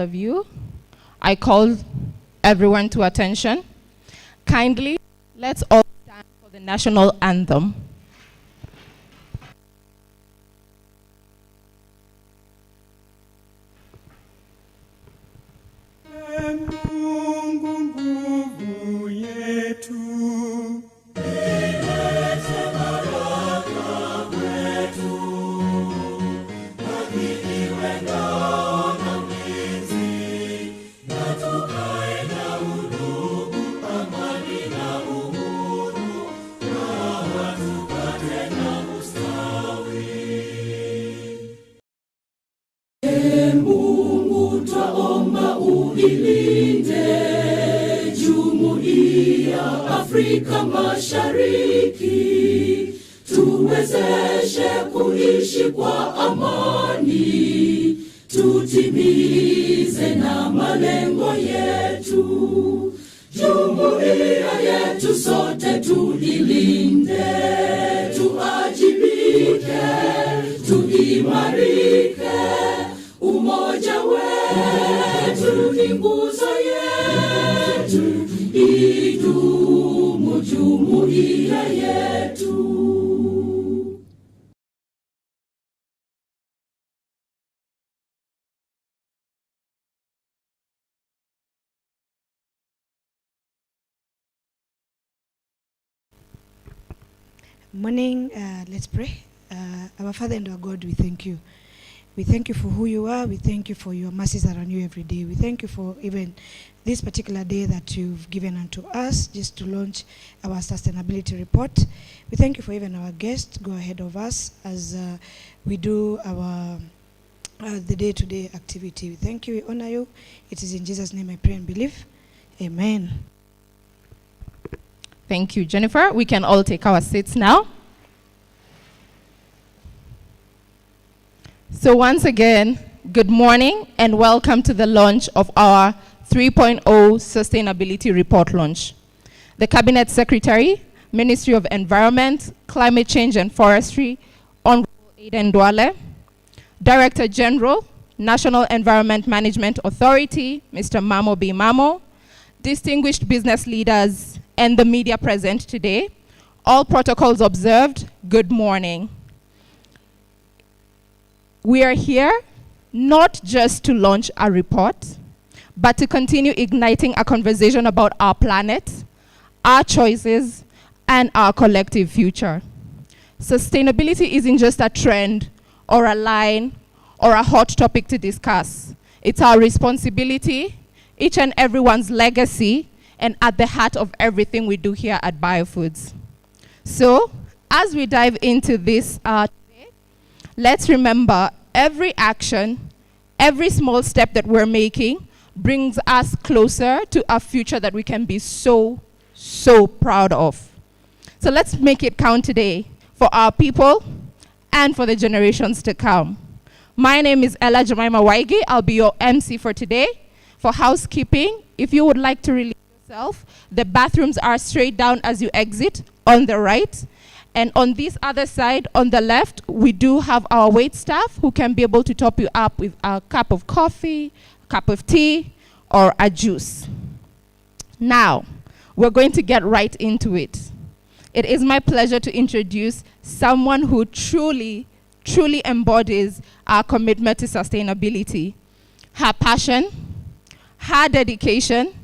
of you. I call everyone to attention. Kindly, let's all stand for the national anthem. Mungu nguvu yetu. Mungu twaomba uilinde Jumuiya Afrika Mashariki, tuwezeshe kuishi kwa amani, tutimize na malengo yetu. Jumuiya yetu sote tuilinde, tuajibike, tuimarike. Umoja wetu ni nguzo yetu, idumu jumuiya yetu. Morning, let's pray. Our Father and our God, we thank you. We thank you for who you are. We thank you for your mercies that are new every day. We thank you for even this particular day that you've given unto us just to launch our sustainability report. We thank you for even our guests. Go ahead of us as we do our the day-to-day activity. We thank you. We honor you. It is in Jesus' name I pray and believe. Amen. Thank you, Jennifer. We can all take our seats now. So once again, good morning and welcome to the launch of our 3.0 Sustainability Report launch. The Cabinet Secretary, Ministry of Environment, Climate Change and Forestry, Honorable Aiden Duale, Director General, National Environment Management Authority, Mr. Mamo B. Mamo, distinguished business leaders, and the media present today, all protocols observed, good morning. We are here not just to launch a report, but to continue igniting a conversation about our planet, our choices, and our collective future. Sustainability isn't just a trend or a line or a hot topic to discuss. It's our responsibility, each and everyone's legacy, and at the heart of everything we do here at Biofoods. So, as we dive into this today, let's remember every action, every small step that we're making brings us closer to a future that we can be so proud of. So let's make it count today for our people and for the generations to come. My name is Ella Jemima Waigi. I'll be your MC for today. For housekeeping, if you would like to relieve yourself, the bathrooms are straight down as you exit on the right. And on this other side, on the left, we do have our wait staff who can be able to top you up with a cup of coffee, a cup of tea, or a juice. Now, we're going to get right into it. It is my pleasure to introduce someone who truly embodies our commitment to sustainability. Her passion, her dedication,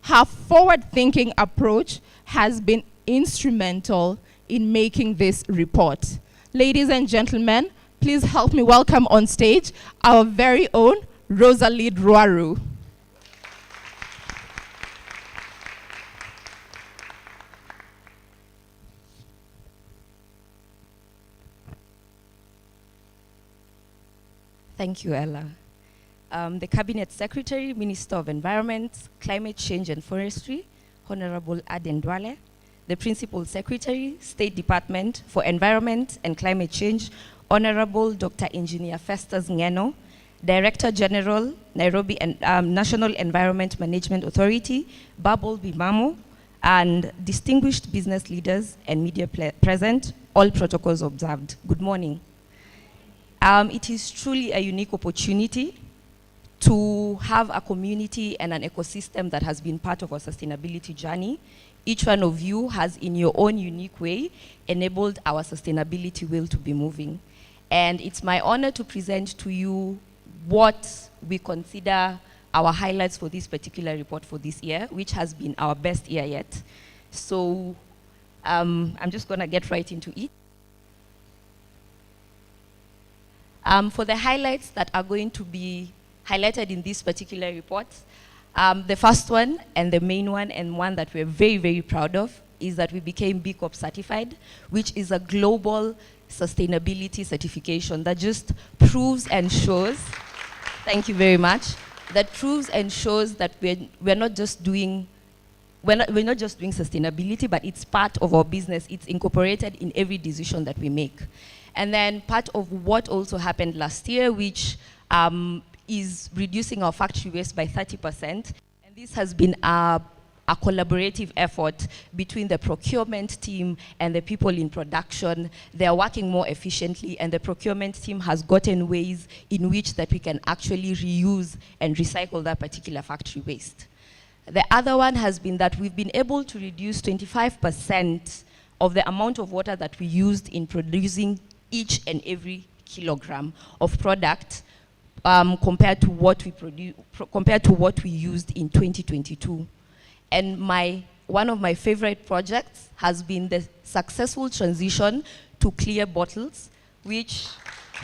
her forward-thinking approach has been instrumental in making this report. Ladies and gentlemen, please help me welcome on stage our very own Rosalie Ruaru. Thank you, Ella. The Cabinet Secretary, Minister of Environment, Climate Change and Forestry, Honorable Aiden Duale, the Principal Secretary, State Department for Environment and Climate Change, Honorable Dr. Engineer Festus Ngeno, Director General, Nairobi National Environment Management Authority, Babol Bimamo, and distinguished business leaders and media present, all protocols observed. Good morning. It is truly a unique opportunity to have a community and an ecosystem that has been part of our sustainability journey. Each one of you has, in your own unique way, enabled our sustainability wheel to be moving. And it's my honor to present to you what we consider our highlights for this particular report for this year, which has been our best year yet. So I'm just going to get right into it. For the highlights that are going to be highlighted in this particular report, the first one and the main one, and one that we're very, very proud of, is that we became B Corp certified, which is a global sustainability certification that just proves and shows, thank you very much, that proves and shows that we're not just doing sustainability, but it's part of our business. It's incorporated in every decision that we make. And then part of what also happened last year, which is reducing our factory waste by 30%. And this has been a collaborative effort between the procurement team and the people in production. They are working more efficiently, and the procurement team has gotten ways in which that we can actually reuse and recycle that particular factory waste. The other one has been that we've been able to reduce 25% of the amount of water that we used in producing each and every kilogram of product compared to what we used in 2022. And one of my favorite projects has been the successful transition to clear bottles, which,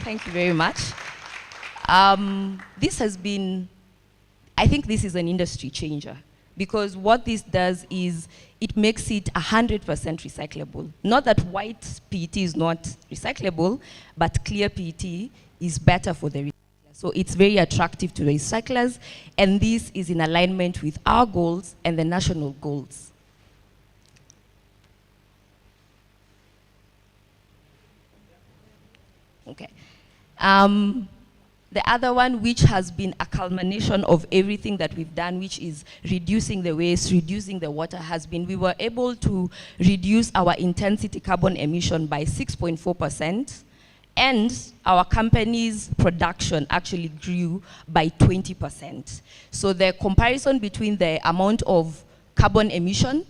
thank you very much. This has been, I think this is an industry changer, because what this does is it makes it 100% recyclable. Not that white PET is not recyclable, but clear PET is better for the recycler. So it's very attractive to the recyclers, and this is in alignment with our goals and the national goals. Okay. The other one, which has been a culmination of everything that we've done, which is reducing the waste, reducing the water, has been we were able to reduce our intensity carbon emission by 6.4%, and our company's production actually grew by 20%. So the comparison between the amount of carbon emission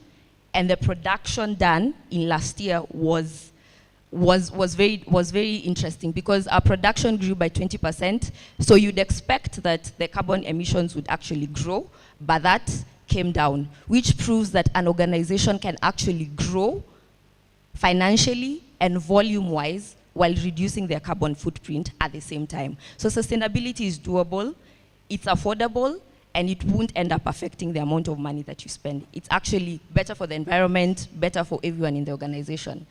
and the production done in last year was very interesting, because our production grew by 20%. So you'd expect that the carbon emissions would actually grow, but that came down, which proves that an organization can actually grow financially and volume-wise while reducing their carbon footprint at the same time. So sustainability is doable, it's affordable, and it won't end up affecting the amount of money that you spend. It's actually better for the environment, better for everyone in the organization.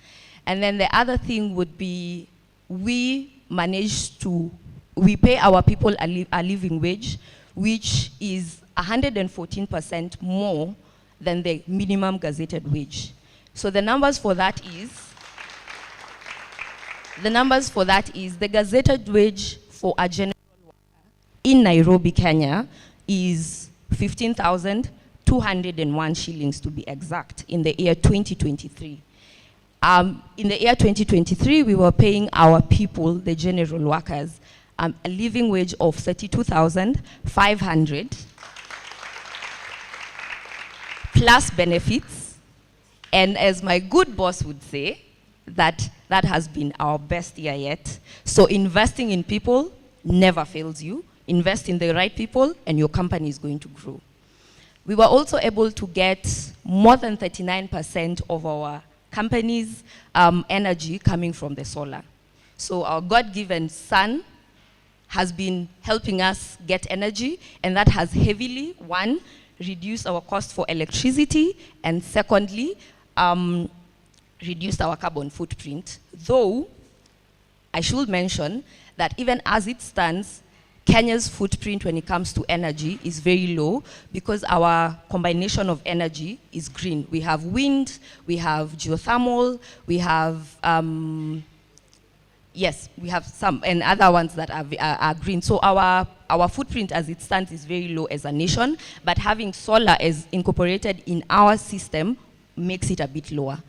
And then the other thing would be we pay our people a living wage, which is 114% more than the minimum gazetted wage. So the numbers for that is the gazetted wage for a general worker in Nairobi, Kenya, is 15,201 shillings to be exact in the year 2023. In the year 2023, we were paying our people, the general workers, a living wage of 32,500 plus benefits. And as my good boss would say, that has been our best year yet. So investing in people never fails you. Invest in the right people and your company is going to grow. We were also able to get more than 39% of our company's energy coming from the solar. So our God-given sun has been helping us get energy, and that has heavily, one, reduced our cost for electricity, and secondly, reduced our carbon footprint. Though, I should mention that even as it stands, Kenya's footprint when it comes to energy is very low, because our combination of energy is green. We have wind, we have geothermal, we have, we have some, and other ones that are green. So our footprint as it stands is very low as a nation, but having solar as incorporated in our system makes it a bit lower.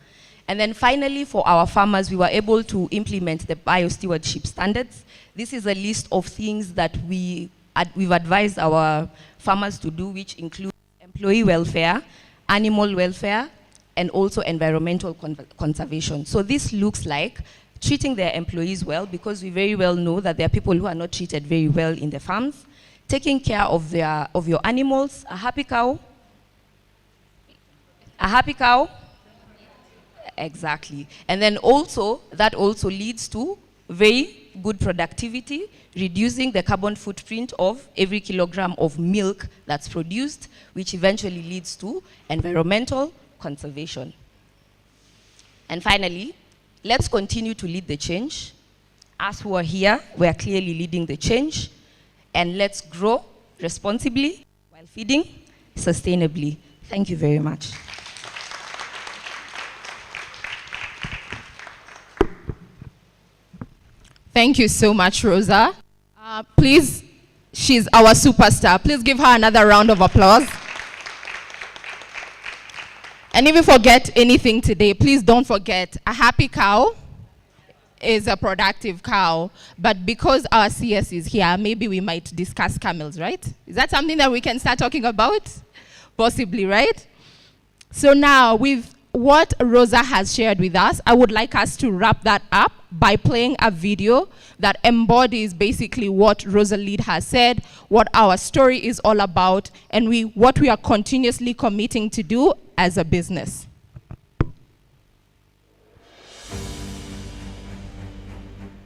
And then finally, for our farmers, we were able to implement the biostewardship standards. This is a list of things that we we've advised our farmers to do, which include employee welfare, animal welfare, and also environmental conservation. So this looks like treating their employees well, because we very well know that there are people who are not treated very well in the farms, taking care of your animals. A happy cow, exactly. And then also, that also leads to very good productivity, reducing the carbon footprint of every kilogram of milk that's produced, which eventually leads to environmental conservation. And finally, let's continue to lead the change. Us who are here, we are clearly leading the change. And let's grow responsibly while feeding sustainably. Thank you very much. Thank you so much, Rosa. Please, she's our superstar. Please give her another round of applause. And if you forget anything today, please don't forget, a happy cow is a productive cow. But because our CS is here, maybe we might discuss camels, right? Is that something that we can start talking about? Possibly, right? So now, with what Rosa has shared with us, I would like us to wrap that up by playing a video that embodies basically what Rosalie has said, what our story is all about, and what we are continuously committing to do as a business.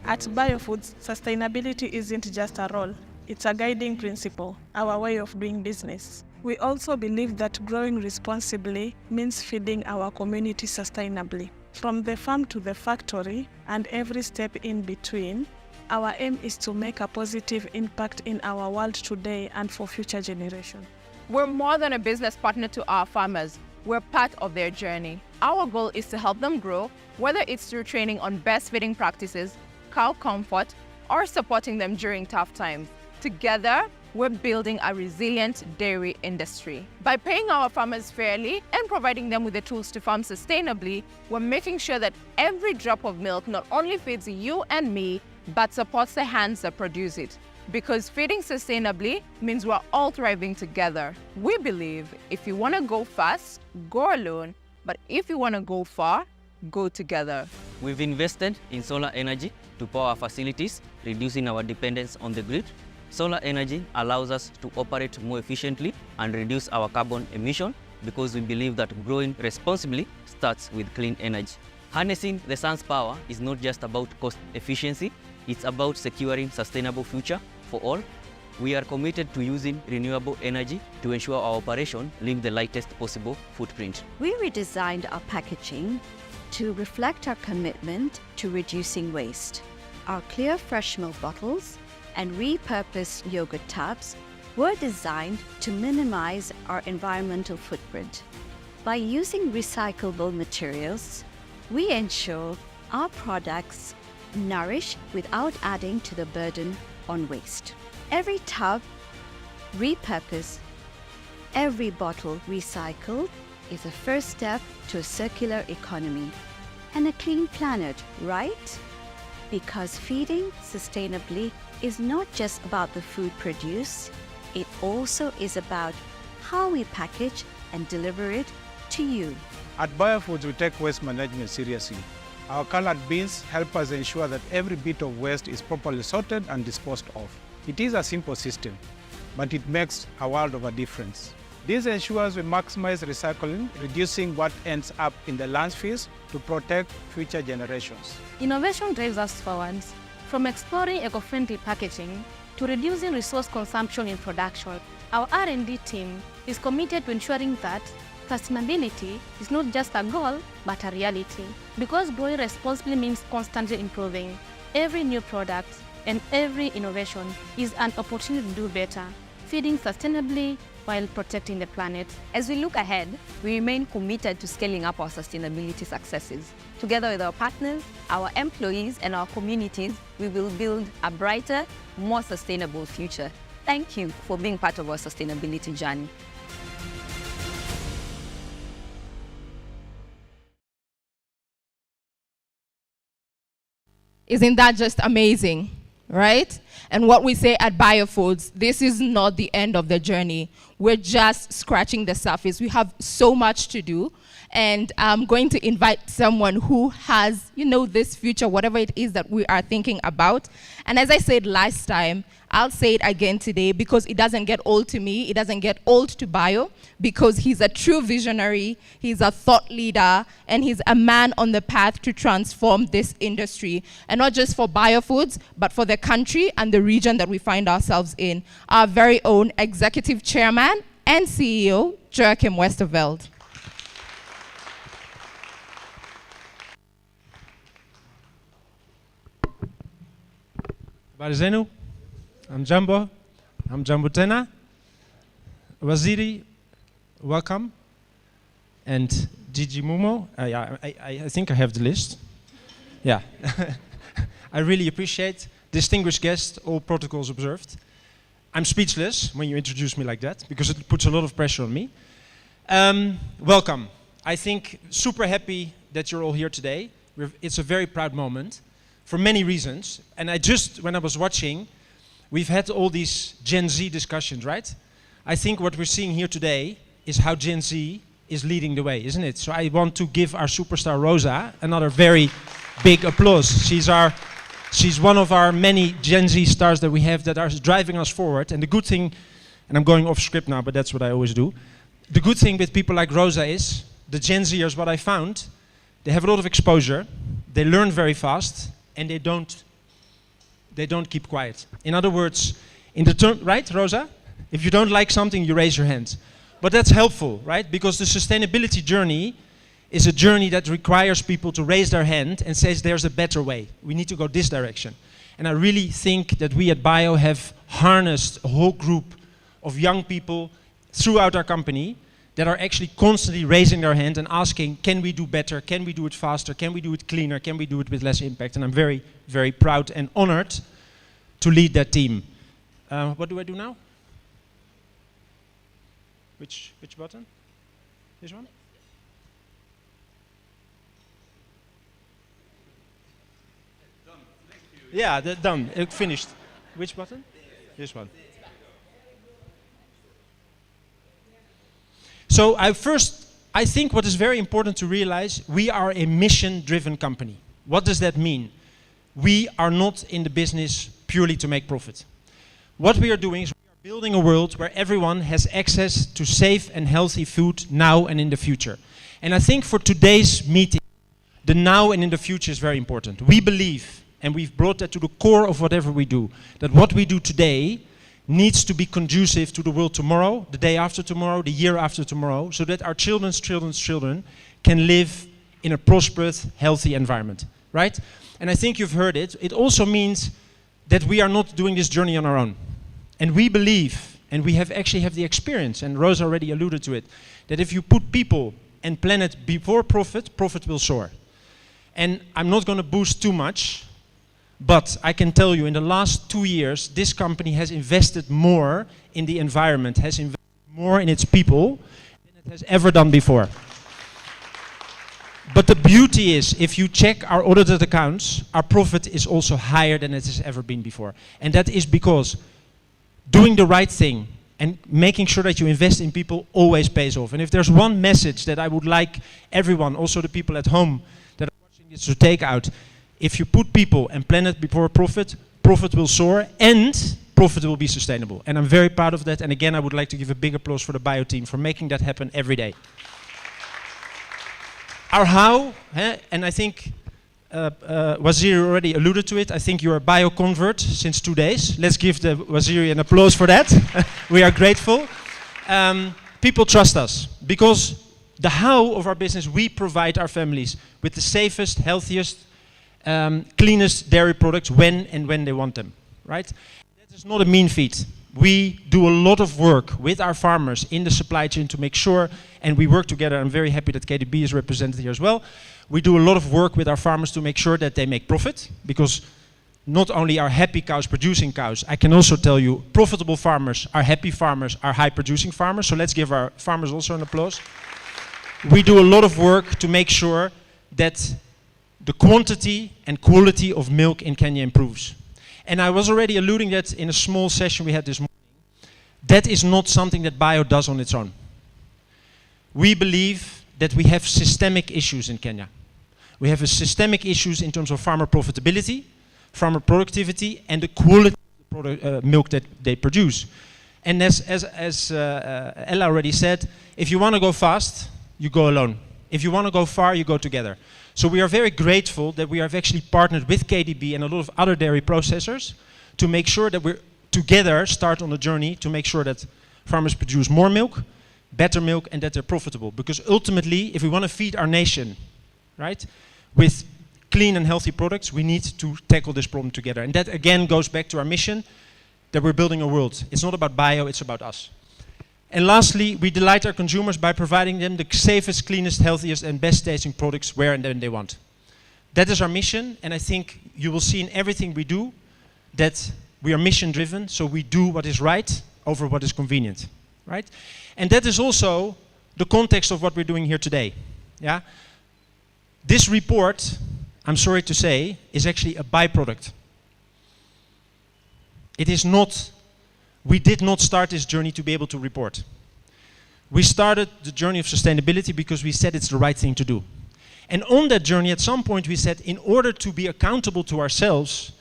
At Biofoods, sustainability isn't just a role, it's a guiding principle, our way of doing business. We also believe that growing responsibly means feeding our community sustainably. From the farm to the factory and every step in between, our aim is to make a positive impact in our world today and for future generations. We're more than a business partner to our farmers. We're part of their journey. Our goal is to help them grow, whether it's through training on best feeding practices, cow comfort, or supporting them during tough times. Together, we're building a resilient dairy industry. By paying our farmers fairly and providing them with the tools to farm sustainably, we're making sure that every drop of milk not only feeds you and me, but supports the hands that produce it. Because feeding sustainably means we're all thriving together. We believe if you want to go fast, go alone, but if you want to go far, go together. We've invested in solar energy to power our facilities, reducing our dependence on the grid. Solar energy allows us to operate more efficiently and reduce our carbon emission, because we believe that growing responsibly starts with clean energy. Harnessing the sun's power is not just about cost efficiency, it's about securing sustainable future for all. We are committed to using renewable energy to ensure our operation leaves the lightest possible footprint. We redesigned our packaging to reflect our commitment to reducing waste. Our clear fresh milk bottles and repurposed yogurt tubs were designed to minimize our environmental footprint. By using recyclable materials, we ensure our products nourish without adding to the burden on waste. Every tub repurposed, every bottle recycled is a first step to a circular economy and a clean planet, right? Because feeding sustainably is not just about the food produced, it also is about how we package and deliver it to you. At Biofoods, we take waste management seriously. Our colored bins help us ensure that every bit of waste is properly sorted and disposed of. It is a simple system, but it makes a world of a difference. This ensures we maximize recycling, reducing what ends up in the landfills to protect future generations. Innovation drives us forward, from exploring eco-friendly packaging to reducing resource consumption in production. Our R&D team is committed to ensuring that sustainability is not just a goal, but a reality. Because growing responsibly means constantly improving. Every new product and every innovation is an opportunity to do better, feeding sustainably while protecting the planet. As we look ahead, we remain committed to scaling up our sustainability successes. Together with our partners, our employees, and our communities, we will build a brighter, more sustainable future. Thank you for being part of our sustainability journey. Isn't that just amazing? right? And what we say at Biofoods, this is not the end of the journey. We're just scratching the surface. We have so much to do. And I'm going to invite someone who has, this future, whatever it is that we are thinking about. And as I said last time, I'll say it again today because it doesn't get old to me. It doesn't get old to Bio because he's a true visionary. He's a thought leader, and he's a man on the path to transform this industry. And not just for Biofoods, but for the country and the region that we find ourselves in. Our very own Executive Chairman and CEO, Joachim Westerveld. Habari zenu? Hamjambo? Hamjambo tena? Waziri, welcome. And Gigi Mumo, I think I have the list. Yeah. I really appreciate distinguished guests, all protocols observed. I'm speechless when you introduce me like that because it puts a lot of pressure on me. Welcome. I think super happy that you're all here today. It's a very proud moment. For many reasons, and when I was watching, we've had all these Gen Z discussions, right? I think what we're seeing here today is how Gen Z is leading the way, isn't it? So I want to give our superstar Rosa another very big applause. She's one of our many Gen Z stars that we have that are driving us forward. And the good thing, and I'm going off script now, but that's what I always do. The good thing with people like Rosa is, the Gen Zers, what I found, they have a lot of exposure, they learn very fast, and they don't keep quiet. In other words, right, Rosa? If you don't like something, you raise your hand. But that's helpful, right? Because the sustainability journey is a journey that requires people to raise their hand and says there's a better way. We need to go this direction. And I really think that we at Bio have harnessed a whole group of young people throughout our company that are actually constantly raising their hand and asking, can we do better? Can we do it faster? Can we do it cleaner? Can we do it with less impact? And I'm very, very proud and honored to lead that team. What do I do now? Which button? This one? Done. Thank you. Yeah, done. Finished. Which button? This one. So I think what is very important to realize, we are a mission-driven company. What does that mean? We are not in the business purely to make profit. What we are doing is we are building a world where everyone has access to safe and healthy food now and in the future. And I think for today's meeting, the now and in the future is very important. We believe, and we've brought that to the core of whatever we do, that what we do today needs to be conducive to the world tomorrow, the day after tomorrow, the year after tomorrow, so that our children's children can live in a prosperous, healthy environment, right? And I think you've heard it. It also means that we are not doing this journey on our own. And we believe, and we actually have the experience, and Rose already alluded to it, that if you put people and planet before profit, profit will soar. And I'm not going to boost too much, but I can tell you in the last 2 years, this company has invested more in the environment, has invested more in its people than it has ever done before. But the beauty is, if you check our audited accounts, our profit is also higher than it has ever been before. And that is because doing the right thing and making sure that you invest in people always pays off. And if there's one message that I would like everyone, also the people at home that are watching this, to take out, if you put people and planet before profit, profit will soar and profit will be sustainable. And I'm very proud of that. And again, I would like to give a big applause for the Bio team for making that happen every day. Our how, and I think Waziri already alluded to it. I think you're a Bio convert since 2 days. Let's give the Waziri an applause for that. We are grateful. People trust us because the how of our business, we provide our families with the safest, healthiest, cleanest dairy products when they want them, right? That is not a mean feat. We do a lot of work with our farmers in the supply chain to make sure, and we work together. I'm very happy that KDB is represented here as well. We do a lot of work with our farmers to make sure that they make profit, because not only are happy cows producing cows, I can also tell you profitable farmers are happy farmers, are high producing farmers. So let's give our farmers also an applause. We do a lot of work to make sure that the quantity and quality of milk in Kenya improves. And I was already alluding that in a small session we had this morning. That is not something that bio does on its own. We believe that we have systemic issues in Kenya. We have a systemic issues in terms of farmer profitability, farmer productivity, and the quality of the milk that they produce. And as Ella already said, if you want to go fast, you go alone. If you want to go far, you go together. So we are very grateful that we have actually partnered with KDB and a lot of other dairy processors to make sure that we're together start on a journey to make sure that farmers produce more milk, better milk, and that they're profitable. Because ultimately, if we want to feed our nation, right, with clean and healthy products, we need to tackle this problem together. And that again goes back to our mission that we're building a world. It's not about bio, it's about us. And lastly, we delight our consumers by providing them the safest, cleanest, healthiest, and best tasting products where and when they want. That is our mission, and I think you will see in everything we do that we are mission driven, so we do what is right over what is convenient, right? And that is also the context of what we're doing here today, yeah? This report, I'm sorry to say, is actually a byproduct. It is not, we did not start this journey to be able to report. We started the journey of sustainability because we said it's the right thing to do. And on that journey, at some point we said, in order to be accountable to ourselves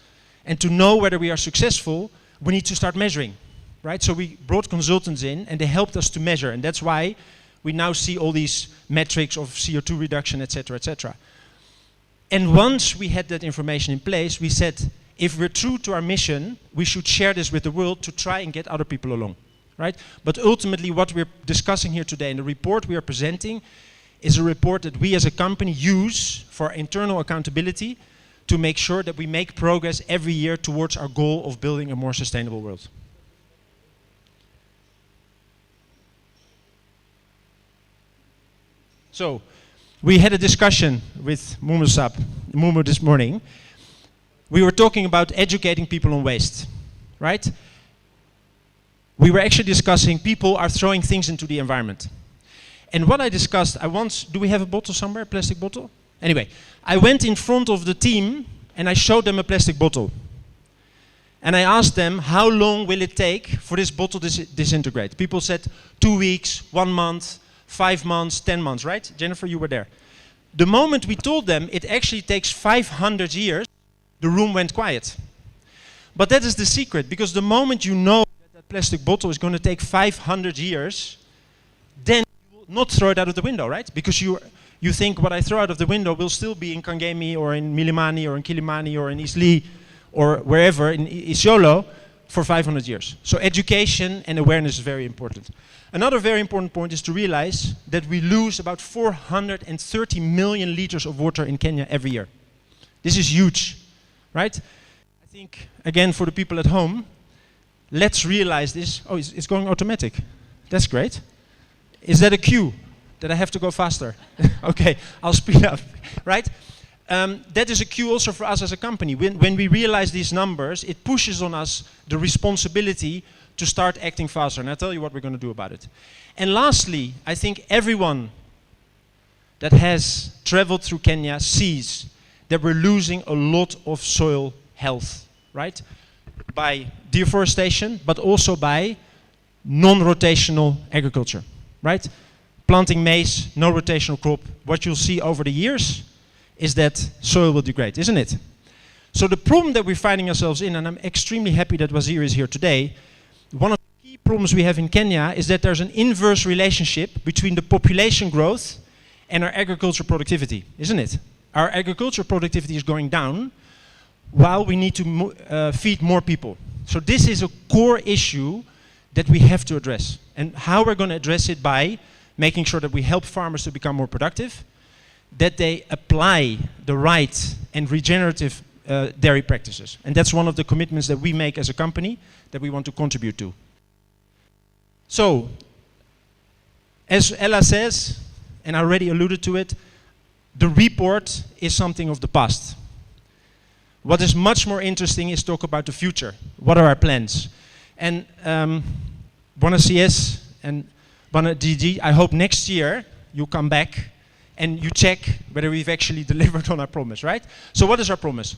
and to know whether we are successful, we need to start measuring, right? So we brought consultants in and they helped us to measure. And that's why we now see all these metrics of CO2 reduction, etc., etc. And once we had that information in place, we said, if we're true to our mission, we should share this with the world to try and get other people along, right? But ultimately, what we're discussing here today and the report we are presenting is a report that we as a company use for internal accountability to make sure that we make progress every year towards our goal of building a more sustainable world. So, we had a discussion with Mumu this morning. We were talking about educating people on waste, right? We were actually discussing people are throwing things into the environment. And what I discussed, do we have a bottle somewhere, a plastic bottle? Anyway, I went in front of the team and I showed them a plastic bottle. And I asked them, how long will it take for this bottle to disintegrate? People said 2 weeks, 1 month, 5 months, 10 months, right? Jennifer, you were there. The moment we told them it actually takes 500 years, the room went quiet. But that is the secret, because the moment you know that plastic bottle is going to take 500 years, then you will not throw it out of the window, right? Because you think what I throw out of the window will still be in Kangemi or in Milimani or in Kilimani or in Isli or wherever, in Isiolo, for 500 years. So education and awareness is very important. Another very important point is to realize that we lose about 430 million liters of water in Kenya every year. This is huge, right? I think, again, for the people at home, let's realize this. Oh, it's going automatic. That's great. Is that a cue that I have to go faster? Okay, I'll speed up, right? That is a cue also for us as a company. When we realize these numbers, it pushes on us the responsibility to start acting faster. And I'll tell you what we're going to do about it. And lastly, I think everyone that has traveled through Kenya sees that we're losing a lot of soil health, right? By deforestation, but also by non-rotational agriculture, right? Planting maize, no rotational crop. What you'll see over the years is that soil will degrade, isn't it? So the problem that we're finding ourselves in, and I'm extremely happy that Wazir is here today, one of the key problems we have in Kenya is that there's an inverse relationship between the population growth and our agriculture productivity, isn't it? Our agriculture productivity is going down while we need to feed more people. So this is a core issue that we have to address. And how we're going to address it by making sure that we help farmers to become more productive, that they apply the right and regenerative dairy practices. And that's one of the commitments that we make as a company that we want to contribute to. So, as Ella says, and I already alluded to it, the report is something of the past. What is much more interesting is talk about the future. What are our plans? And Bona CS and Bona DG, I hope next year you come back and you check whether we've actually delivered on our promise, right? So what is our promise?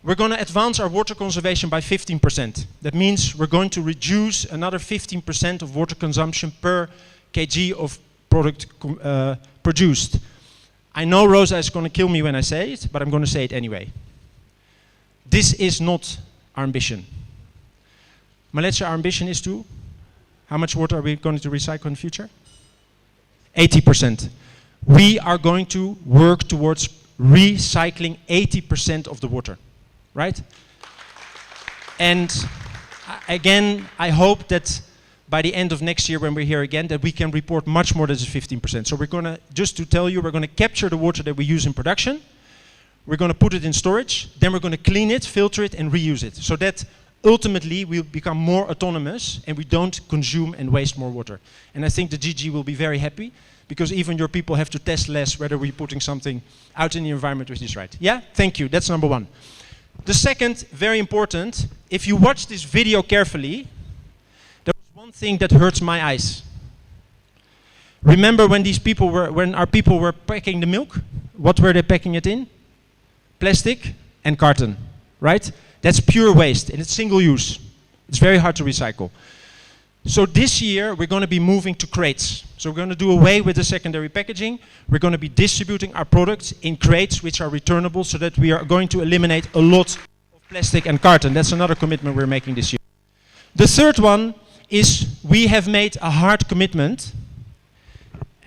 We're going to advance our water conservation by 15%. That means we're going to reduce another 15% of water consumption per kg of product produced. I know Rosa is going to kill me when I say it, but I'm going to say it anyway. This is not our ambition. Maletje, our ambition is to, how much water are we going to recycle in the future? 80%. We are going to work towards recycling 80% of the water, right? And again, I hope that by the end of next year when we're here again, that we can report much more than 15%. So we're going to, just to tell you, we're going to capture the water that we use in production, we're going to put it in storage, then we're going to clean it, filter it, and reuse it. So that ultimately we'll become more autonomous and we don't consume and waste more water. And I think the GG will be very happy, because even your people have to test less whether we're putting something out in the environment which is right. Yeah, thank you, that's number one. The second, very important, if you watch this video carefully, there was one thing that hurts my eyes. Remember when when our people were packing the milk? What were they packing it in? Plastic and carton, right? That's pure waste and it's single use. It's very hard to recycle. So this year we're going to be moving to crates. So we're going to do away with the secondary packaging. We're going to be distributing our products in crates which are returnable, so that we are going to eliminate a lot of plastic and carton. That's another commitment we're making this year. The third one is we have made a hard commitment,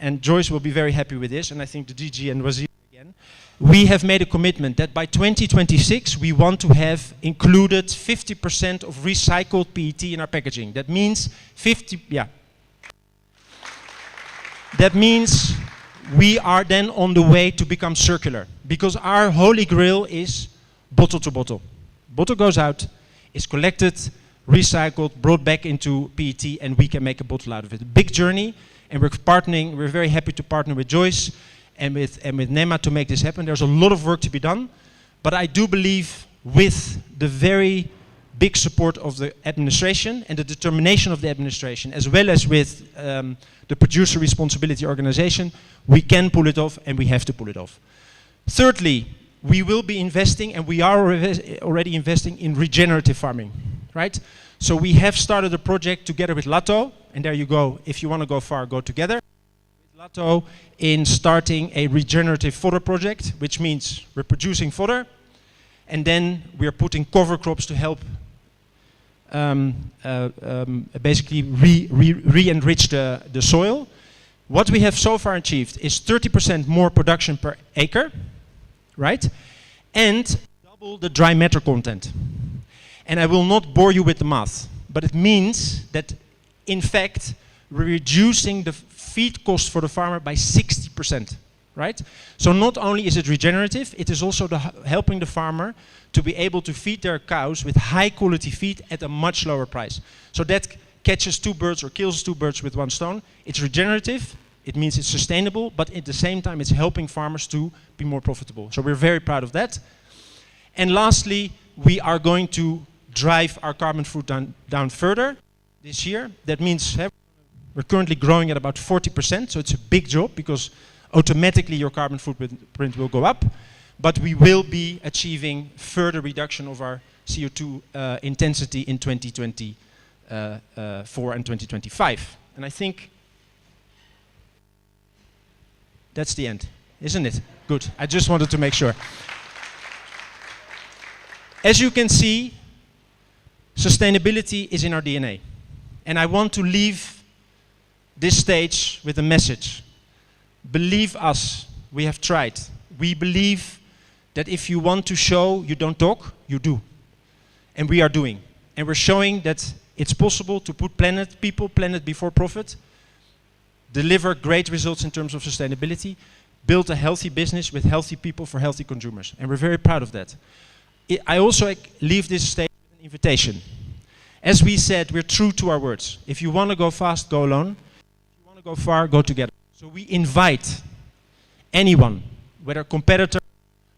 and Joyce will be very happy with this, and I think the DG and Wazir again. We have made a commitment that by 2026 we want to have included 50% of recycled PET in our packaging. That means That means we are then on the way to become circular, because our holy grail is bottle to bottle. Bottle goes out, is collected, recycled, brought back into PET, and we can make a bottle out of it. A big journey, and we're very happy to partner with Joyce and with NEMA to make this happen. There's a lot of work to be done, but I do believe with the very big support of the administration and the determination of the administration, as well as with the producer responsibility organization, we can pull it off, and we have to pull it off. Thirdly, we will be investing, and we are already investing in regenerative farming, right? So we have started a project together with Lato, and there you go, if you want to go far, go together. With Lato in starting a regenerative fodder project, which means we're producing fodder, and then we're putting cover crops to help basically re-enrich the soil. What we have so far achieved is 30% more production per acre, right? And double the dry matter content. And I will not bore you with the math, but it means that, in fact, we're reducing the feed cost for the farmer by 60%, right? So not only is it regenerative, it is also helping the farmer to be able to feed their cows with high quality feed at a much lower price. So that catches two birds or kills two birds with one stone. It's regenerative, it means it's sustainable, but at the same time it's helping farmers to be more profitable. So we're very proud of that. And lastly, we are going to drive our carbon footprint down further this year. That means we're currently growing at about 40%, so it's a big job, because automatically your carbon footprint will go up, but we will be achieving further reduction of our CO2 intensity in 2024 and 2025. And I think that's the end, isn't it? Good, I just wanted to make sure. As you can see, sustainability is in our DNA. And I want to leave this stage with a message. Believe us, we have tried. We believe that if you want to show you don't talk, you do. And we are doing. And we're showing that it's possible to put planet before profit, deliver great results in terms of sustainability, build a healthy business with healthy people for healthy consumers. And we're very proud of that. I also leave this stage with an invitation. As we said, we're true to our words. If you want to go fast, go alone. If you want to go far, go together. So we invite anyone, whether competitor,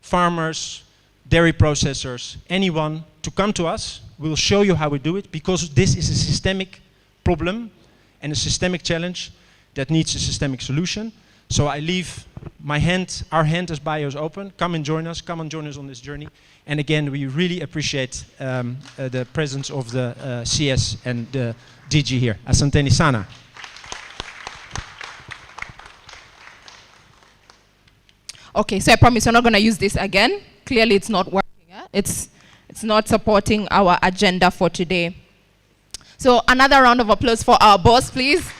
farmers, dairy processors, anyone, to come to us. We'll show you how we do it, because this is a systemic problem and a systemic challenge that needs a systemic solution. So I leave our hand as bios open. Come and join us on this journey. And again, we really appreciate the presence of the CS and the DG here. Asanteni sana. Okay, so I promise we're not going to use this again. Clearly it's not working. It's not supporting our agenda for today. So another round of applause for our boss, please.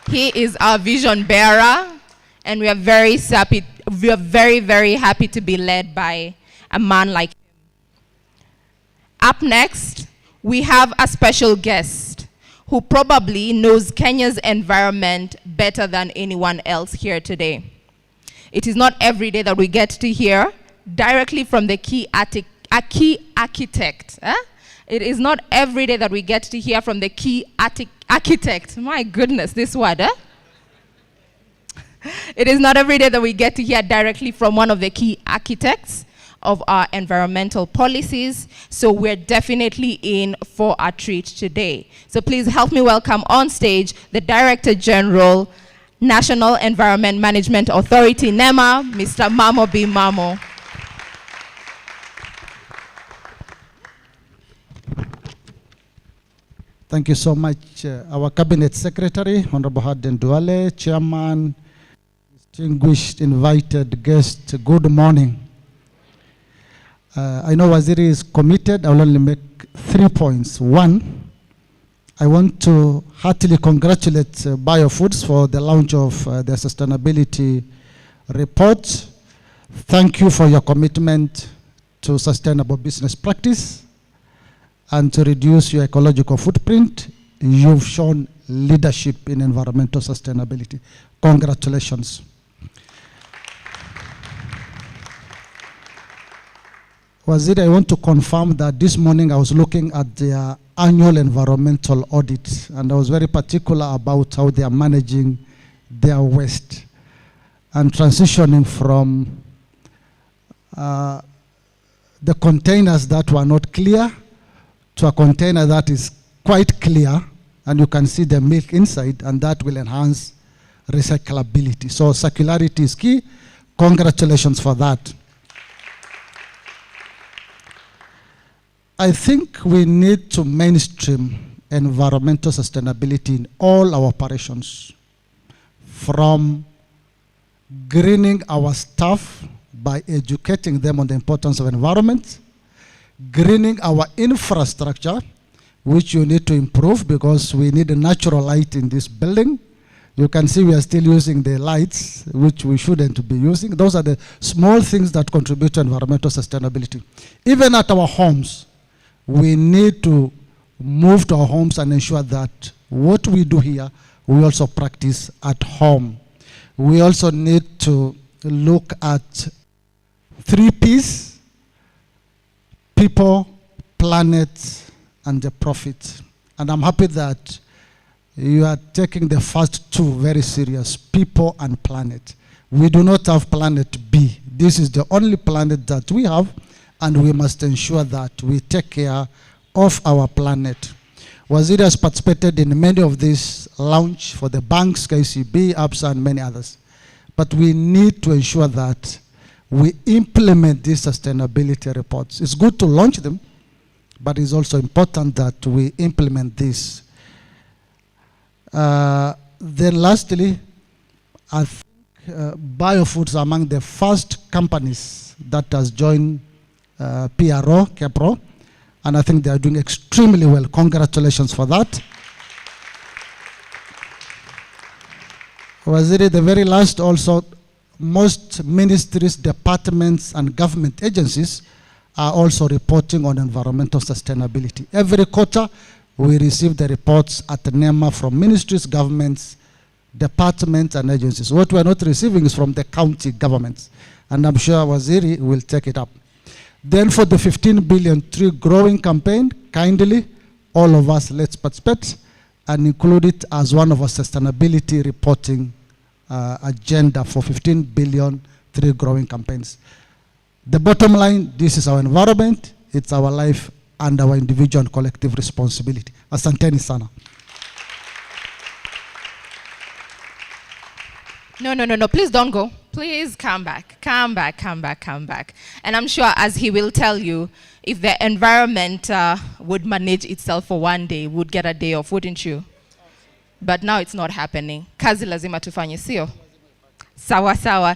He is our vision bearer, and we are very happy. We are very, very happy to be led by a man like him. Up next, we have a special guest who probably knows Kenya's environment better than anyone else here today. It is not every day that we get to hear directly from the key architect. It is not every day that we get to hear from the key architect. My goodness, this word, It is not every day that we get to hear directly from one of the key architects of our environmental policies. So we're definitely in for a treat today. So please help me welcome on stage the Director General, National Environment Management Authority, NEMA, Mr. Mamo B. Mamo. Thank you so much. Our Cabinet Secretary, Honorable Aden Duale, Chairman, distinguished invited guests, good morning. I know Waziri is committed. I will only make 3 points. One, I want to heartily congratulate Biofoods for the launch of their sustainability report. Thank you for your commitment to sustainable business practice and to reduce your ecological footprint. You've shown leadership in environmental sustainability. Congratulations. Waziri, I want to confirm that this morning I was looking at their annual environmental audit, and I was very particular about how they are managing their waste and transitioning from the containers that were not clear to a container that is quite clear, and you can see the milk inside, and that will enhance recyclability. So circularity is key. Congratulations for that. I think we need to mainstream environmental sustainability in all our operations, from greening our staff by educating them on the importance of environment, greening our infrastructure, which you need to improve because we need a natural light in this building. You can see we are still using the lights, which we shouldn't be using. Those are the small things that contribute to environmental sustainability. Even at our homes, we need to move to our homes and ensure that what we do here, we also practice at home. We also need to look at 3 Ps: people, planet, and the profit. And I'm happy that you are taking the first 2 very serious, people and planet. We do not have planet B. This is the only planet that we have, and we must ensure that we take care of our planet. Waziri has participated in many of these launch for the banks, KCB, ABSA, and many others. But we need to ensure that we implement these sustainability reports. It's good to launch them, but it's also important that we implement this. Then lastly, I think Biofoods are among the first companies that has joined PRO, KEPRO, and I think they are doing extremely well. Congratulations for that. Waziri, the very last also, most ministries, departments, and government agencies are also reporting on environmental sustainability. Every quarter, we receive the reports at NEMA from ministries, governments, departments, and agencies. What we are not receiving is from the county governments, and I'm sure Waziri will take it up. Then for the 15 billion tree growing campaign, kindly, all of us, let's participate and include it as one of our sustainability reporting agenda for 15 billion tree growing campaigns. The bottom line, this is our environment, it's our life, and our individual and collective responsibility. Asanteni sana. No. Please don't go. Please come back. Come back. And I'm sure, as he will tell you, if the environment would manage itself for one day, would get a day off, wouldn't you? But now it's not happening. Kazi lazima tufanye, sio? Sawa.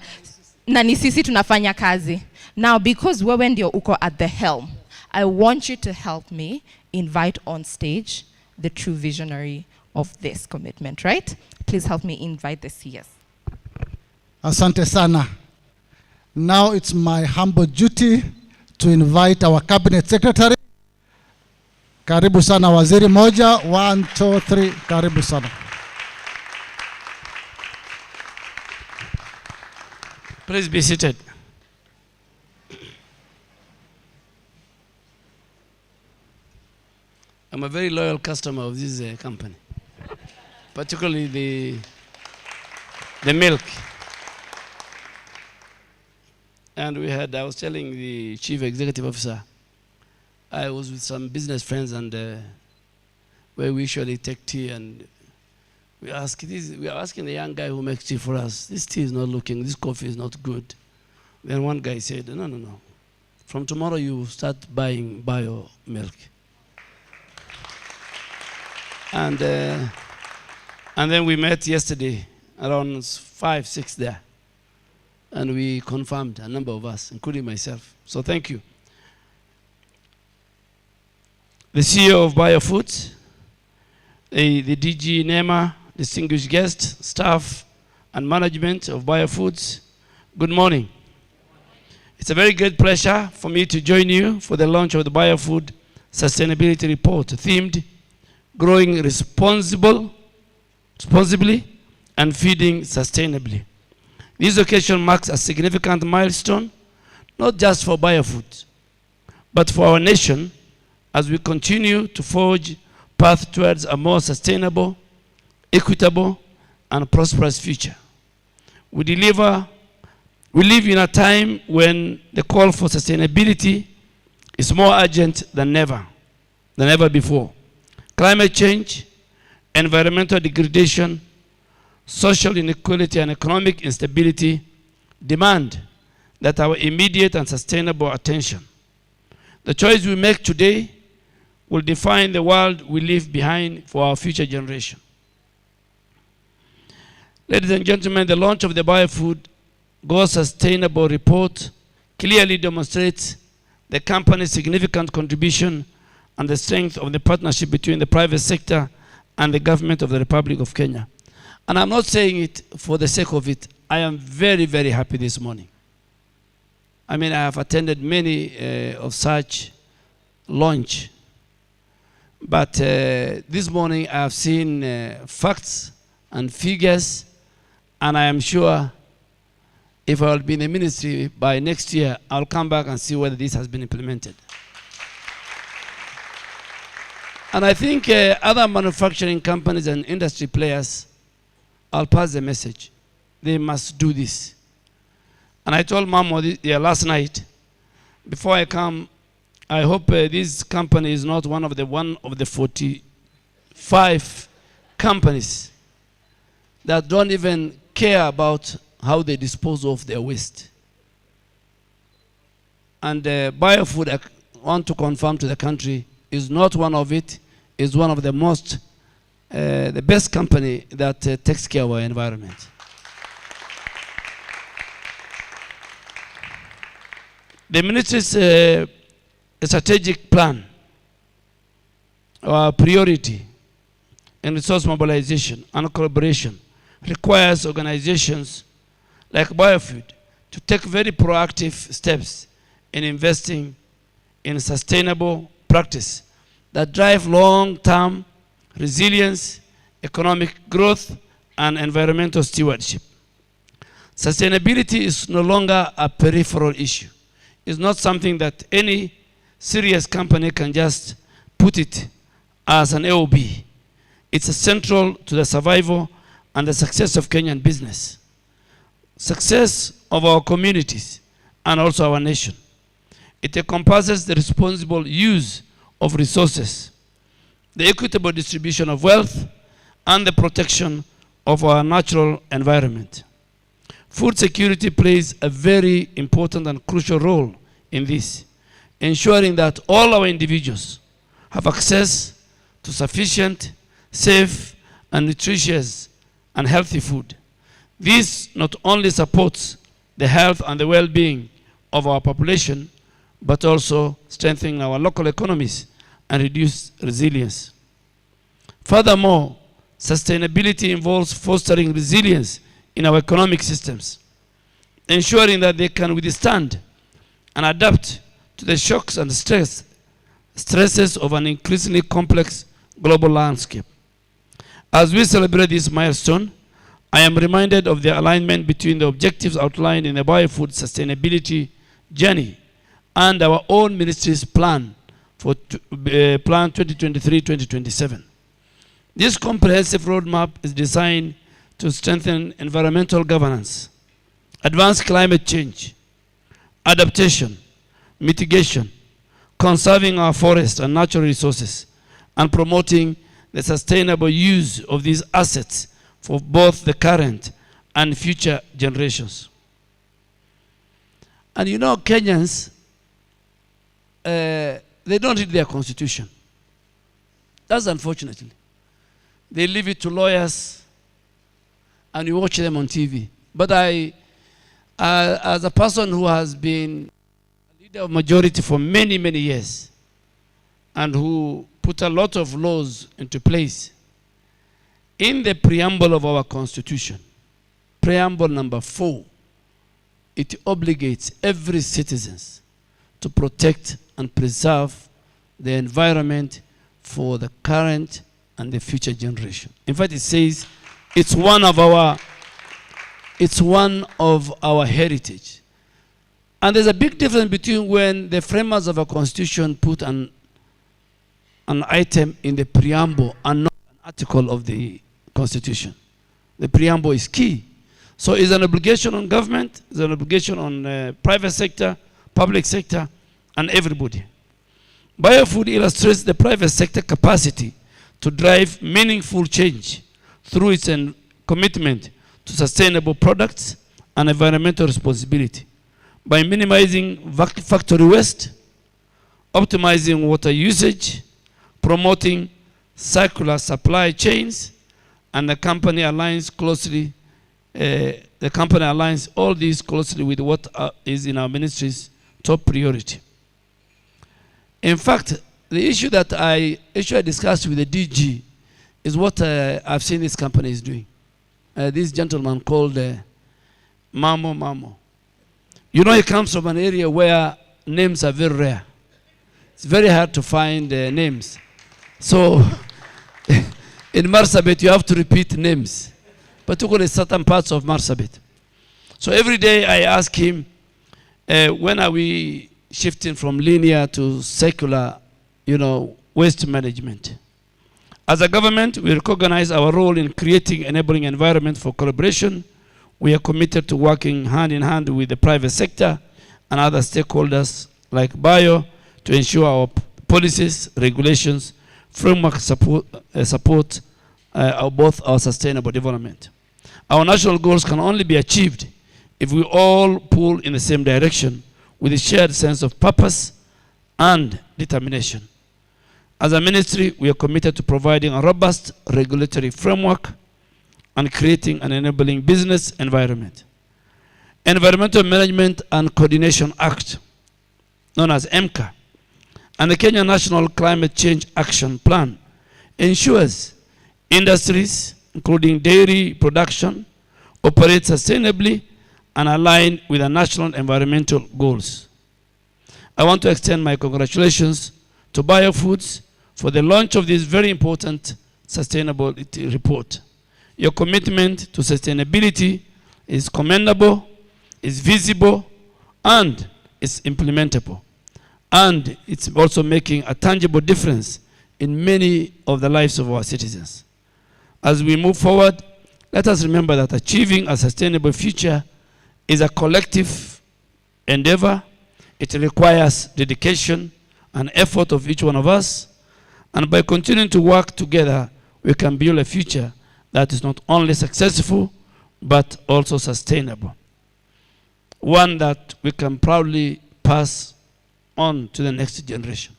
Na ni sisi tunafanya kazi. Now, because wewe ndio uko at the helm, I want you to help me invite on stage the true visionary of this commitment, right? Please help me invite the CS. Asante sana. Now it's my humble duty to invite our cabinet secretary. Karibu sana waziri moja. 1, 2, 3. Karibu sana. Please be seated. I'm a very loyal customer of this company, particularly the milk. And I was telling the chief executive officer, I was with some business friends and where we usually take tea, and we are asking the young guy who makes tea for us, this tea is not looking, this coffee is not good. Then one guy said, no. From tomorrow you start buying bio milk. And then we met yesterday around 5, 6 there. And we confirmed, a number of us, including myself. So thank you. The CEO of Biofoods, the DG NEMA, distinguished guests, staff, and management of Biofoods, good morning. It's a very great pleasure for me to join you for the launch of the Biofood Sustainability Report, themed Growing Responsibly and Feeding Sustainably. This occasion marks a significant milestone, not just for Biofood, but for our nation as we continue to forge path towards a more sustainable, equitable, and prosperous future. We live in a time when the call for sustainability is more urgent than ever before. Climate change, environmental degradation, social inequality, and economic instability demand that our immediate and sustainable attention. The choice we make today will define the world we leave behind for our future generation. Ladies and gentlemen, the launch of the Biofood Go Sustainable Report clearly demonstrates the company's significant contribution and the strength of the partnership between the private sector and the government of the Republic of Kenya. And I'm not saying it for the sake of it. I am very, very happy this morning. I mean, I have attended many of such launch. But this morning I have seen facts and figures, and I am sure if I will be in the ministry by next year, I'll come back and see whether this has been implemented. And I think other manufacturing companies and industry players, I'll pass the message. They must do this. And I told Mamo last night, before I come, I hope this company is not one of the 45 companies that don't even care about how they dispose of their waste. And Biofood, I want to confirm to the country, is not one of it, is one of the most, the best company that takes care of our environment. The ministry's strategic plan, our priority in resource mobilization and collaboration requires organizations like Biofood to take very proactive steps in investing in sustainable practice that drive long-term resilience, economic growth, and environmental stewardship. Sustainability is no longer a peripheral issue. It's not something that any serious company can just put it as an AOB. It's central to the survival and the success of Kenyan business, success of our communities, and also our nation. It encompasses the responsible use of resources, the equitable distribution of wealth, and the protection of our natural environment. Food security plays a very important and crucial role in this, ensuring that all our individuals have access to sufficient, safe, and nutritious and healthy food. This not only supports the health and the well-being of our population, but also strengthening our local economies and reduce resilience. Furthermore, sustainability involves fostering resilience in our economic systems, ensuring that they can withstand and adapt to the shocks and stresses of an increasingly complex global landscape. As we celebrate this milestone, I am reminded of the alignment between the objectives outlined in the biofood sustainability journey and our own ministry's plan for Plan 2023-2027. This comprehensive roadmap is designed to strengthen environmental governance, advance climate change, adaptation, mitigation, conserving our forests and natural resources, and promoting the sustainable use of these assets for both the current and future generations. And you know, Kenyans, they don't read their constitution. That's unfortunately. They leave it to lawyers and you watch them on TV. But I, as a person who has been a leader of majority for many, many years and who put a lot of laws into place, in the preamble of our constitution, preamble number 4, it obligates every citizen to protect and preserve the environment for the current and the future generation. In fact, it says it's one of our heritage. And there's a big difference between when the framers of a constitution put an item in the preamble and not an article of the constitution. The preamble is key. So it's an obligation on government, it's an obligation on private sector, public sector, and everybody. Biofood illustrates the private sector capacity to drive meaningful change through its commitment to sustainable products and environmental responsibility by minimizing factory waste, optimizing water usage, promoting circular supply chains, and the company aligns all these closely with what is in our ministry's top priority. In fact, the issue that I discussed with the DG is what I've seen this company is doing. This gentleman called Mamo. You know, he comes from an area where names are very rare. It's very hard to find names. So in Marsabit, you have to repeat names, particularly certain parts of Marsabit. So every day I ask him, when are we shifting from linear to secular, waste management? As a government, we recognize our role in creating enabling environment for collaboration. We are committed to working hand in hand with the private sector and other stakeholders like Bio to ensure our policies, regulations, framework support both our sustainable development. Our national goals can only be achieved if we all pull in the same direction with a shared sense of purpose and determination. As a ministry, we are committed to providing a robust regulatory framework and creating an enabling business environment. Environmental Management and Coordination Act, known as EMCA, and the Kenya National Climate Change Action Plan ensures industries, including dairy production, operate sustainably and align with the national environmental goals. I want to extend my congratulations to Biofoods for the launch of this very important sustainability report. Your commitment to sustainability is commendable, is visible, and is implementable. And it's also making a tangible difference in many of the lives of our citizens. As we move forward, let us remember that achieving a sustainable future is a collective endeavor. It requires dedication and effort of each one of us. And by continuing to work together, we can build a future that is not only successful, but also sustainable. one that we can proudly pass on to the next generation.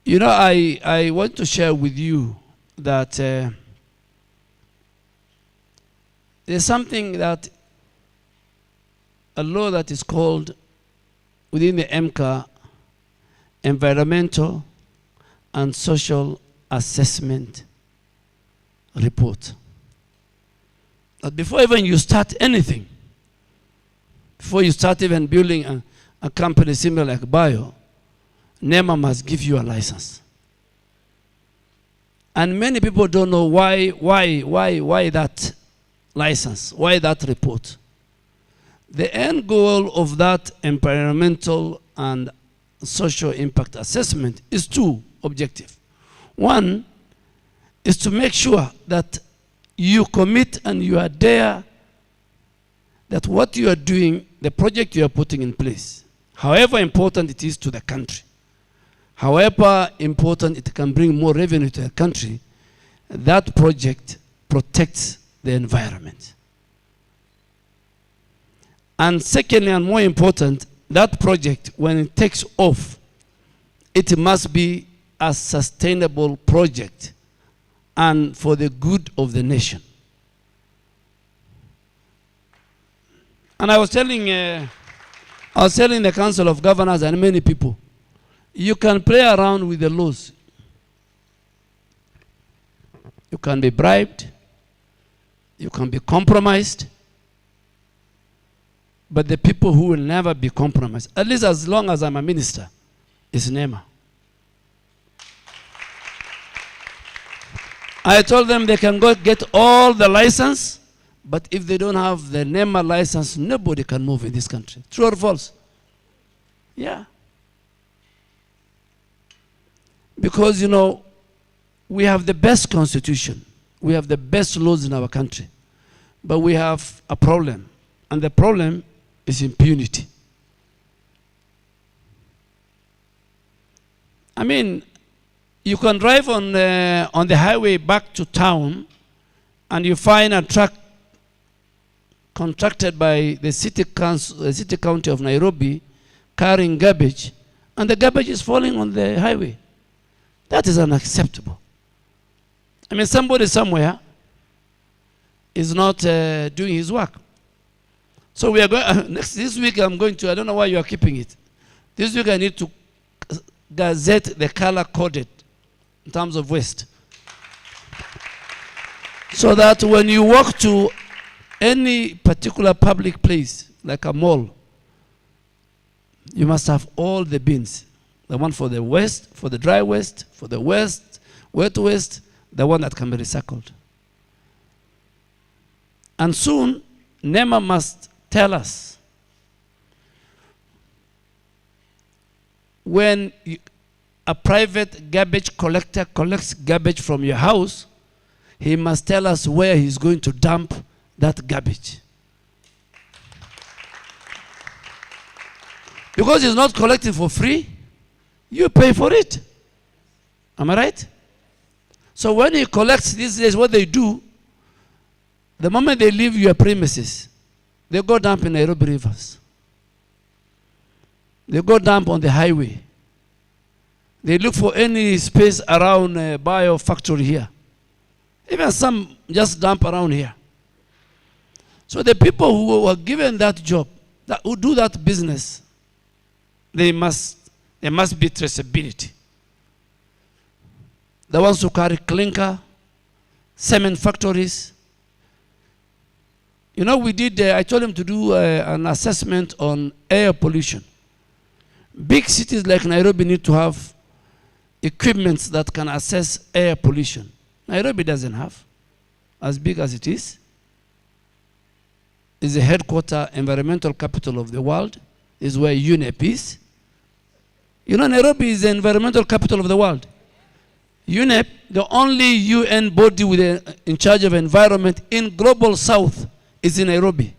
You know, I want to share with you that there's something that a law that is called within the MCA Environmental and Social Assessment Report. That before even you start anything, before you start even building a company similar like Bio, NEMA must give you a license. And many people don't know why that license, why that report. The end goal of that environmental and social impact assessment is two objectives. One is to make sure that you commit and you are there, that what you are doing, the project you are putting in place, however important it is to the country, however important it can bring more revenue to the country, that project protects the environment. And secondly, and more important, that project, when it takes off, it must be a sustainable project and for the good of the nation. And I was telling the Council of Governors and many people, you can play around with the laws. You can be bribed. You can be compromised. But the people who will never be compromised, at least as long as I'm a minister, is NEMA. I told them they can go get all the license, but if they don't have the NEMA license, nobody can move in this country. True or false? Yeah. Because, you know, we have the best constitution. We have the best laws in our country. But we have a problem. And the problem is impunity. I mean, you can drive on the highway back to town and you find a truck contracted by the city council, the city county of Nairobi, carrying garbage, and the garbage is falling on the highway. That is unacceptable. I mean, somebody somewhere is not doing his work. So we are going, this week I'm going to, I don't know why you are keeping it. This week I need to gazette the color coded in terms of waste. So that when you walk to any particular public place, like a mall, you must have all the bins. The one for the waste, for the dry waste, for the waste, wet waste, the one that can be recycled. And soon, NEMA must tell us when a private garbage collector collects garbage from your house, he must tell us where he's going to dump that garbage. Because he's not collecting for free, you pay for it. Am I right? So when he collects these days, what they do, the moment they leave your premises, they go dump in Nairobi rivers. They go dump on the highway. They look for any space around a bio factory here. Even some just dump around here. So the people who are given that job, who do that business, there must be traceability. The ones who carry clinker, cement factories. You know, we did, I told them to do an assessment on air pollution. Big cities like Nairobi need to have equipments that can assess air pollution. Nairobi doesn't have, as big as it is. It's the headquarter environmental capital of the world. Is where UNEP is. You know, Nairobi is the environmental capital of the world. UNEP, the only UN body in charge of environment in Global South, is in Nairobi.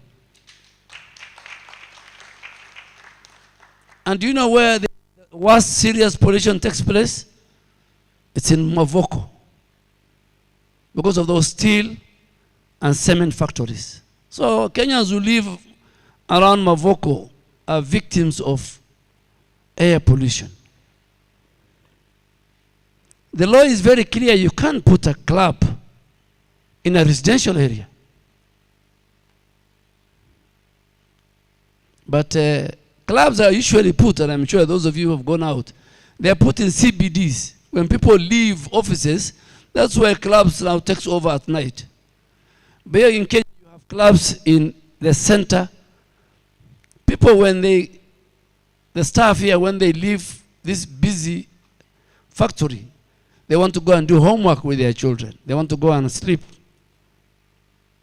And do you know where the worst serious pollution takes place? It's in Mavoko. Because of those steel and cement factories. So Kenyans who live around Mavoko are victims of air pollution. The law is very clear. You can't put a club in a residential area. But clubs are usually put, and I'm sure those of you who have gone out, they are put in CBDs. When people leave offices, that's where clubs now takes over at night. But here in Kenya, you have clubs in the center. People, the staff here, when they leave this busy factory, they want to go and do homework with their children. They want to go and sleep.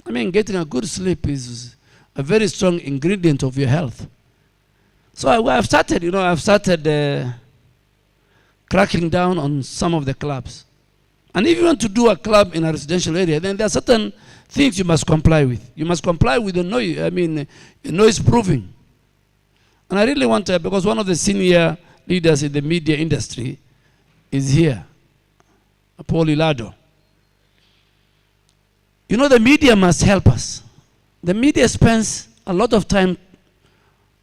I mean, getting a good sleep is a very strong ingredient of your health. So I've started cracking down on some of the clubs. And if you want to do a club in a residential area, then there are certain things you must comply with. You must comply with the noise proofing. And I really want to, because one of the senior leaders in the media industry is here, Paul Ilado. You know, the media must help us. The media spends a lot of time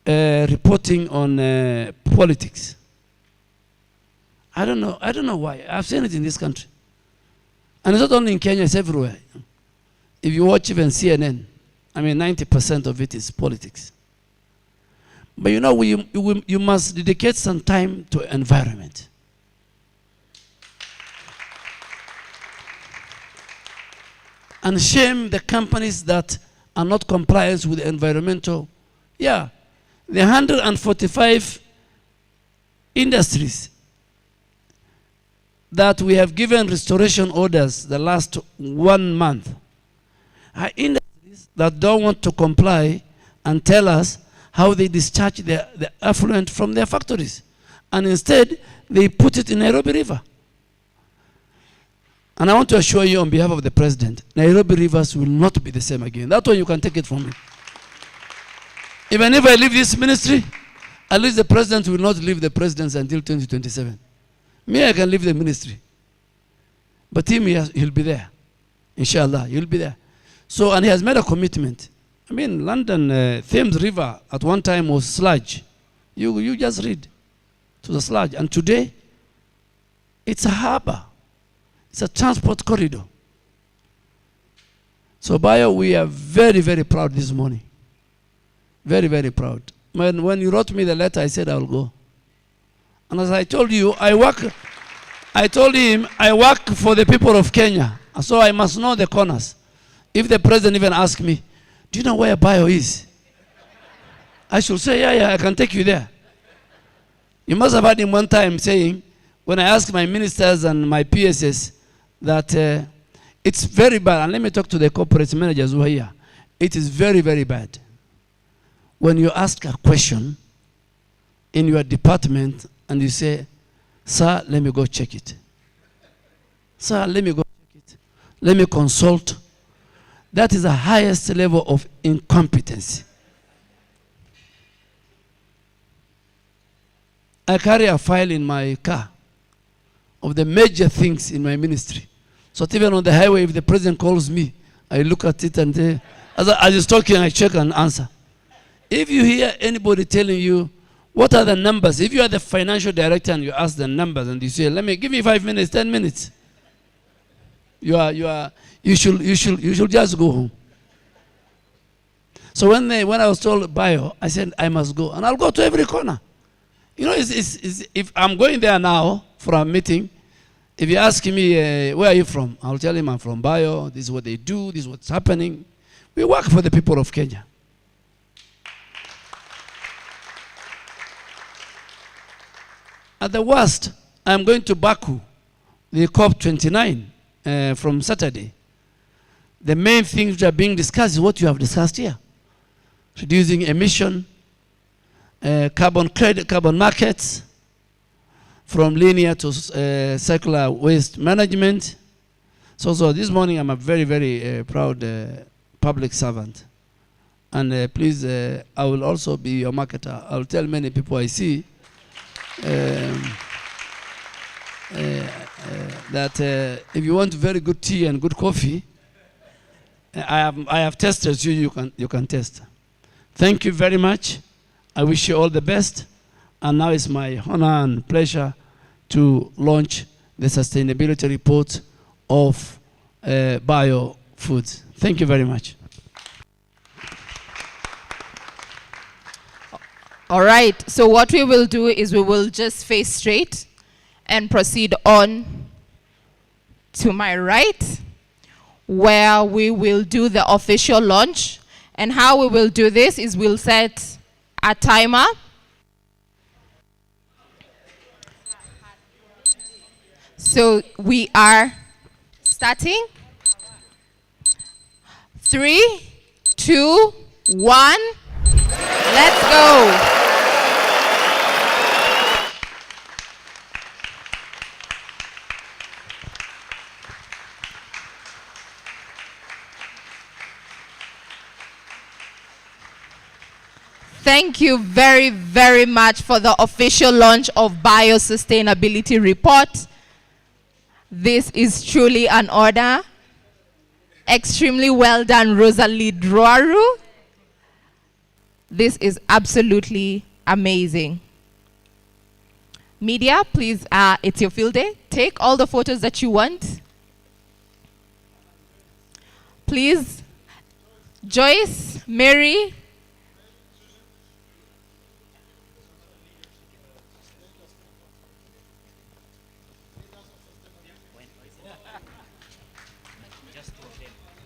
reporting on politics. I don't know why. I've seen it in this country. And it's not only in Kenya, it's everywhere. If you watch even CNN, 90% of it is politics. But you know, you must dedicate some time to environment. And shame the companies that are not compliant with the environmental. Yeah, the 145 industries that we have given restoration orders the last 1 month are industries that don't want to comply and tell us how they discharge the effluent from their factories. And instead, they put it in Nairobi River. And I want to assure you on behalf of the President, Nairobi rivers will not be the same again. That one you can take it from me. Even if I leave this ministry, at least the President will not leave the presidency until 2027. Me, I can leave the ministry. But him, he'll be there. Inshallah, he'll be there. So, and he has made a commitment. London, Thames River at one time was sludge. You just read to the sludge. And today, it's a harbor. It's a transport corridor. So, Bayo, we are very, very proud this morning. Very, very proud. When you wrote me the letter, I said I will go. And as I told you, I told him, I work for the people of Kenya. So I must know the corners. If the president even asks me, do you know where Bayo is? I should say, yeah, I can take you there. You must have heard him one time saying, when I asked my ministers and my PSS that it's very bad, and let me talk to the corporate managers who are here. It is very, very bad when you ask a question in your department and you say, sir, let me go check it. Sir, let me go check it. Let me consult. That is the highest level of incompetency. I carry a file in my car of the major things in my ministry. So even on the highway, if the president calls me, I look at it and as he's talking, I check and answer. If you hear anybody telling you, what are the numbers? If you are the financial director and you ask the numbers and you say, give me 5 minutes, 10 minutes. You should just go home. So when I was told Bayo, I said, I must go. And I'll go to every corner. You know, if I'm going there now for a meeting, if you ask me, where are you from? I'll tell him I'm from Bayo. This is what they do. This is what's happening. We work for the people of Kenya. At the worst, I'm going to Baku, the COP29 from Saturday. The main things that are being discussed is what you have discussed here. Reducing emission, carbon credit, carbon markets, from linear to circular waste management. So this morning I'm a very, very proud public servant. And please, I will also be your marketer. I'll tell many people I see that if you want very good tea and good coffee, I have tested you. You can test. Thank you very much. I wish you all the best. And now it's my honor and pleasure to launch the sustainability report of biofoods. Thank you very much. All right, so what we will do is we will just face straight and proceed on to my right, where we will do the official launch. And how we will do this is we'll set a timer. So we are starting. 3, 2, 1. Let's go. Thank you very, very much for the official launch of Biosustainability Report. This is truly an honor. Extremely well done, Rosalie Droaru. This is absolutely amazing. Media, please, it's your field day. Take all the photos that you want. Please, Joyce, Mary.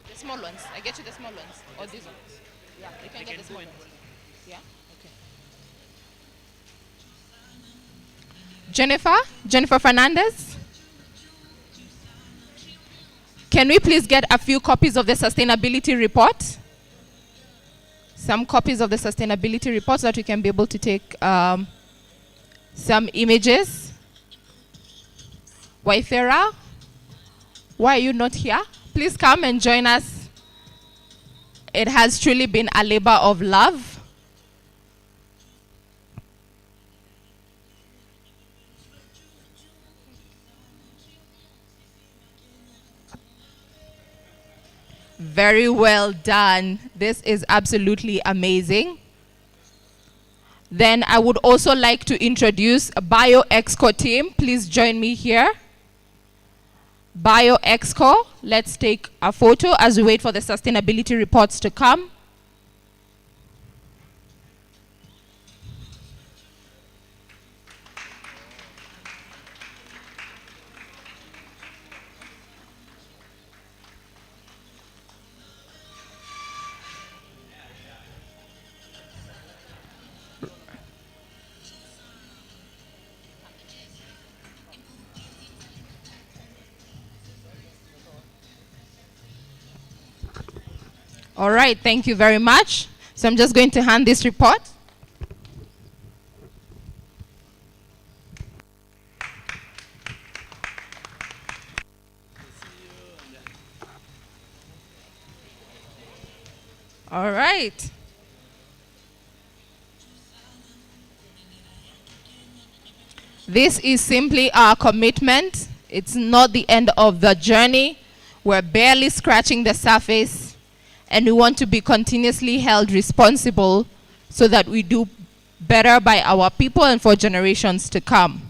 The small ones. I get you the small ones. Or these ones. Yeah, you can get the small ones. Yeah? Okay. Jennifer Fernandez. Can we please get a few copies of the sustainability report? Some copies of the sustainability report so that we can be able to take some images. Waithera, why are you not here? Please come and join us. It has truly been a labor of love. Very well done. This is absolutely amazing. Then I would also like to introduce a BioExco team. Please join me here. BioExco, let's take a photo as we wait for the sustainability reports to come. All right, thank you very much. So I'm just going to hand this report. All right. This is simply our commitment. It's not the end of the journey. We're barely scratching the surface. And we want to be continuously held responsible so that we do better by our people and for generations to come.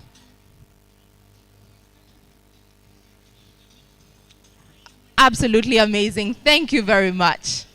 Absolutely amazing. Thank you very much.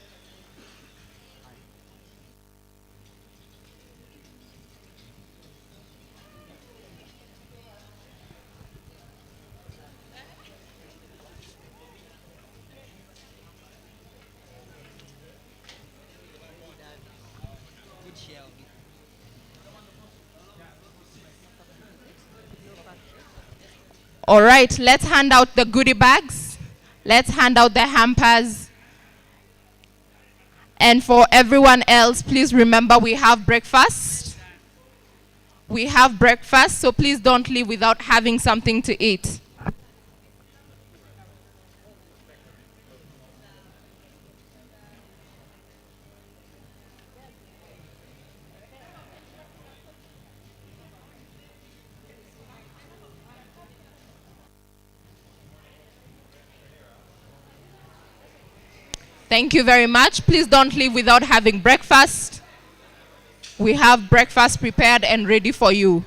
All right, let's hand out the goodie bags. Let's hand out the hampers. And for everyone else, please remember we have breakfast. We have breakfast, so please don't leave without having something to eat. Thank you very much. Please don't leave without having breakfast. We have breakfast prepared and ready for you.